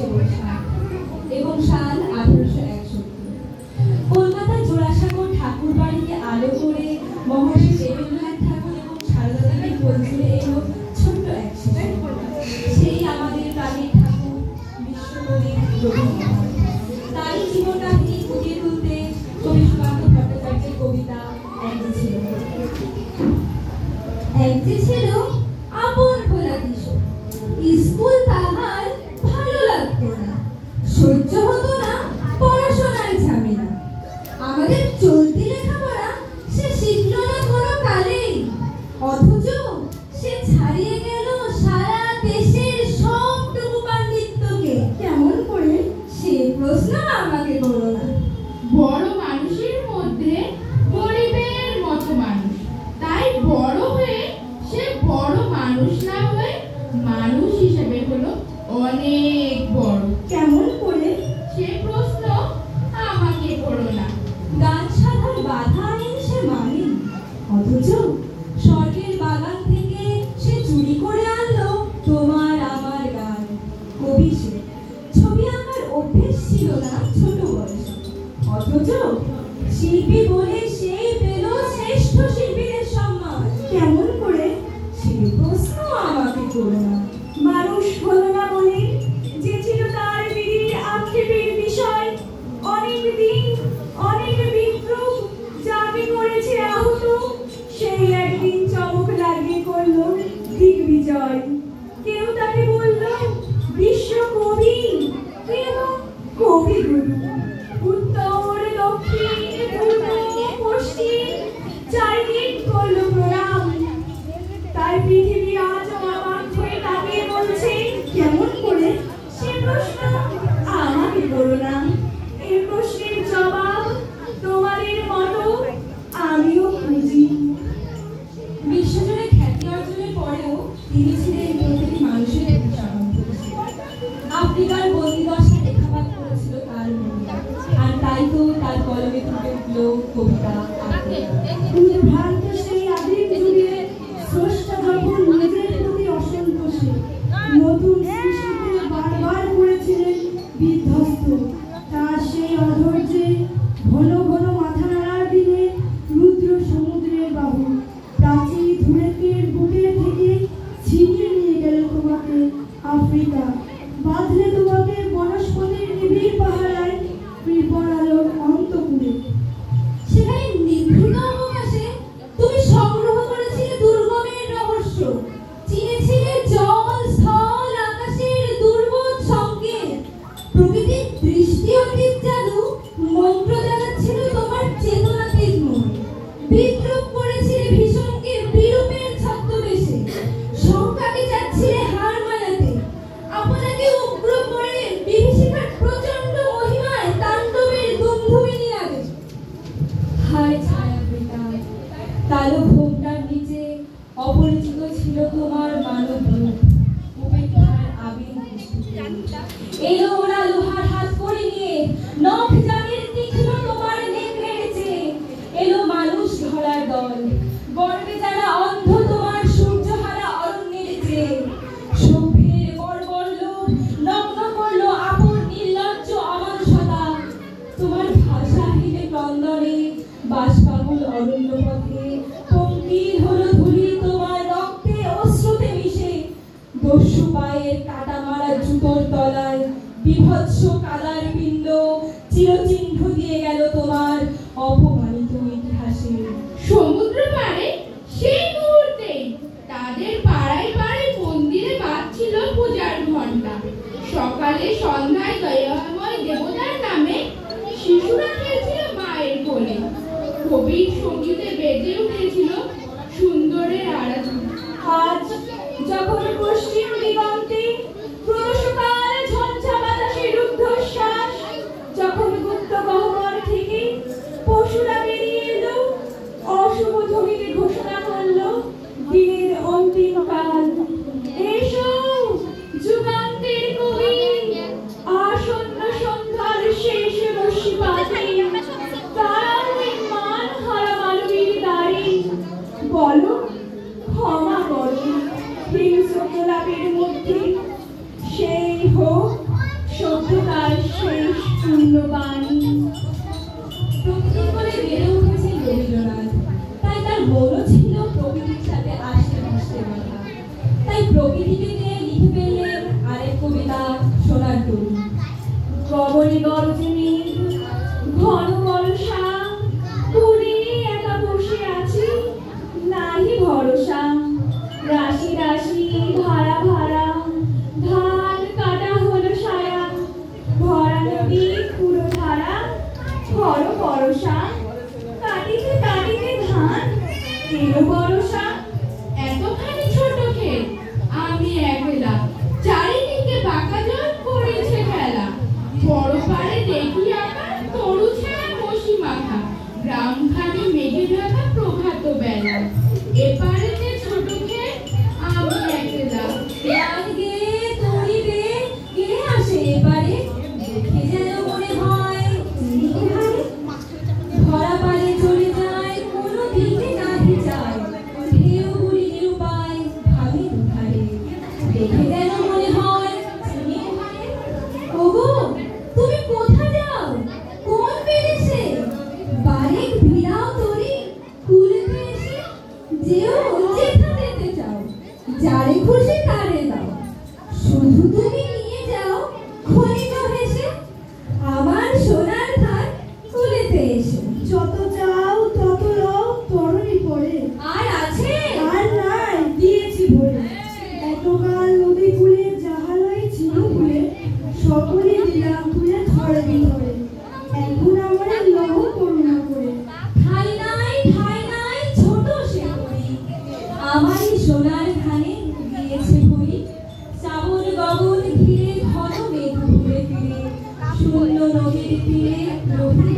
21শে বৈশাখ এবং সাল 1861। কলকাতা জোড়াসাঁকো ঠাকুর বাড়িকে আলো করে মহর্ষি দেবেন্দ্রনাথ ঠাকুর এবং সারদা দেবীর কোল জুড়ে এলো ছোট্ট এক শিশু, সেই আমাদের প্রাণের ঠাকুর বিশ্বকবি রবীন্দ্রনাথ। তারই জীবন কাহিনী ফুটিয়ে তুলতে কবি সুকান্ত ভট্টাচার্যের কবিতা এক যে ছিল আপন খোলা কিশোর, স্কুল তাহার ভালো লাগতো না, সহ্য হতো না পড়াশোনার ঝামেলা। আমাদের চলতি লেখাপড়া সে শিখল না কোনো কালেই, অথচ সে ছাড়িয়ে গেল সারা দেশের সবটুকু পাণ্ডিত্যকে। কেমন করে সে প্রশ্ন আমাকে করো না। বড় মানুষের মধ্যে গরিবের মতো মানুষ, তাই বড় হয়ে সে বড় মানুষ না হয়ে মানুষ হিসেবে হলো অনেক বড়। কেমন করে সে প্রশ্ন আমাকে করো না। গান সাধার বাধা আইন সে মানে, অথচ স্বর্গের বাগান থেকে সে চুরি করে আনলো তোমার আমার গান। কবি সে, ছবি আঁকার অভ্যেস ছিল না ছোট বয়সে, অথচ শিল্পী বলে সেই পেল শ্রেষ্ঠ শিল্পীদের সম্মান। কেমন করে সে প্রশ্ন আমাকে করো না। মানুষ হলো না বলে যে ছিল তার বিড়ির আক্ষেপের বিষয়, অনেক দিন অনেক বিদ্রোহ যাকে করেছে আহত, সেই একদিন চমক লাগিয়ে করলো দিগ্বিজয়। কেউ তাকে বলল বিশ্বকবি, কেউ কবিগুরু। উত্তর দক্ষিণ পূর্ব পশ্চিম চারিদিক করলো প্রণাম, তাই পৃথিবী আজও অবাক হয়ে তাকে বলছে। কেমন করে সে প্রশ্ন আমাকে করো না। এই প্রশ্নের জবাব তোমাদের মতো আমিও খুঁজি। বিশ্বজুড়ে খ্যাতি অর্জনের পরেও তিনি ছিলেন প্রতিটি মানুষের আফ্রিকার বন্দিদশা লেখাপাঠ করেছিল তার মনে, আর তাই তো তার কলমে ফুটে উঠল কবিতা। উদ্ভ্রান্ত সেই আদিম যুগে স্রষ্টা যখন নিজের প্রতি অসন্তোষে নতুন সৃষ্টিতে বারবার করেছিলেন বিধ্বস্ত, তার সেই অধৈর্যে ঘন ঘন মাথা নাড়ার দিনে রুদ্র সমুদ্রের বাহু প্রাচীর ধুরেকের বুকে থেকে ছিনিয়ে নিয়ে গেল তোমাকে আফ্রিকা, বাঁধলে তোমাকে বনস্পতির নিবিড় পাহারায় কৃপণ আলোর অন্তপুরে। সেখানে নিভৃত অবকাশে তুমি সংগ্রহ করেছিলে দুর্গমের রহস্য, চিনেছিলে জল স্থল আকাশের দুর্বোধ সংকেত, প্রকৃতির দৃষ্টি অতীত জাদু মন্ত্র জাগাচ্ছিল তোমার চেতনাতীত মন। বিদ্রুপ করেছিলে ভীষণকে বিরূপের ছদ্মবেশে, শঙ্কাকে যাচ্ছিলে হার মানাতে, আপনাকে উগ্র করে বিভীষিকার প্রচন্ড মহিমায় তাণ্ডবের দুমধুমিনী লাগে। হায় ছায়া বেটার কালো ঘোমটার নিচে অপরিচিত ছিল তোমার মানব রূপ, উপেক্ষার আবির এলো ওরা লোহার হাত করে নিয়ে, নখ জানের তীক্ষ্ণ তোমার নেক রেখেছে। এলো মানুষ ধরার দল, গর্বে যারা অন্ধ তোমার সূর্যহারা অরণ্যের যে। সভ্যের বর্বর লোক নগ্ন করলো আপন নির্লজ্জ অমানুষতা, তোমার ভাষা হিলে ক্রন্দনে বাষ্পাকুল অরণ্য পথে পঙ্কিল হলো ধুলি তোমার রক্তে অশ্রুতে মিশে। দস্যু পায়ের কাটা মারা জুতোর তলায় বিভৎস কাদার পিণ্ড চিরচিহ্ন দিয়ে গেল তোমার অপমানিত ইতিহাসে। সমুদ্র পাড়ে সেই মুহূর্তেই তাদের পাড়ায় পাড়ায় মন্দিরে বাজছিল পূজার ঘণ্টা। সকালে সন্ধ্যায় দয়াময় দেবতার নামে শিশুরা খেলছিল মায়ের কোলে। কবির সঙ্গীতে বেজে উঠেছিল সুন্দরের আরাধনা। আজ যখন পশ্চিম দিগন্তে প্রদোষকাল ঝঞ্ঝা বাতাসে রুদ্ধশ্বাস, যখন গুপ্ত গহ্বর থেকে পশুরা বেরিয়ে এলো, অশুভ ধ্বনিতে ঘোষণা করলো দিনের অন্তিম কাল। এসো যুগান্তের কবি, আসন্ন সন্ধ্যার শেষ রশ্মিপাতে তারাও এই মান হারা মানবী প্রকৃতিকে নিয়ে লিখে ফেললেন আরেক কবিতা সোনার তরী। কবরে গরজনী ঘন বর্ষা, পুরে একা বসে আছি নাহি ভরসা। রাশি রাশি ভাড়া ভাড়া ধান কাটা হলো সারা, ভরা নদী পুরো ধারা বড় বরসা। কাটিতে কাটিতে ধান এলো বরসা। এতখানি ছোট ক্ষেত আমি একলা, চারিদিকে বাঁকা জল করেছে খেলা। বড় পাড়ে দেখি আঁকা তরু ছায়া মশি মাখা, গ্রামখানি মেঘে ঢাকা প্রভাত বেলা। এপারেতে ছোট ক্ষেত আমি একলা। গান গেয়ে তরি রে কে আসে এপারে, দেখে যেন মনে হয় চিনি হারে। ভরা পারে চলে যায় কোনো দিকে নাহি যায়, ঢেউ বুড়ি নিরুপায় ভাবে দুধারে। দেখে যেন মনে হয় চিনি হারে। ওগো তুমি কোথা যাও, কোন বিদেশে? বারেক ভিড়াও তরি কুলেতে এসে। যেও যেথা যেতে চাও, যারে খুশি তারে দাও, শুধু তুমি নিয়ে যাও ক্ষণিক হেসে আমার সোনার ধান কুলেতে এসে। যত চাও তত লও তরণী পড়ে, আর আছে আর নাই দিয়েছি ভরে। এতকাল নদী কূলে জাহালয় ছিল ভুলে, সকলে দিলাম তুলে ধরে ধরে। এখন আমার লহ করুণা করে। ঠাই নাই ছোট সে করি, আমারই সোনার ধানে দিয়েছে ভরি। শ্রাবণ গগন ঘিরে ঘন মেঘ ঘুরে ফিরে, শূন্য নদীর তীরে রবি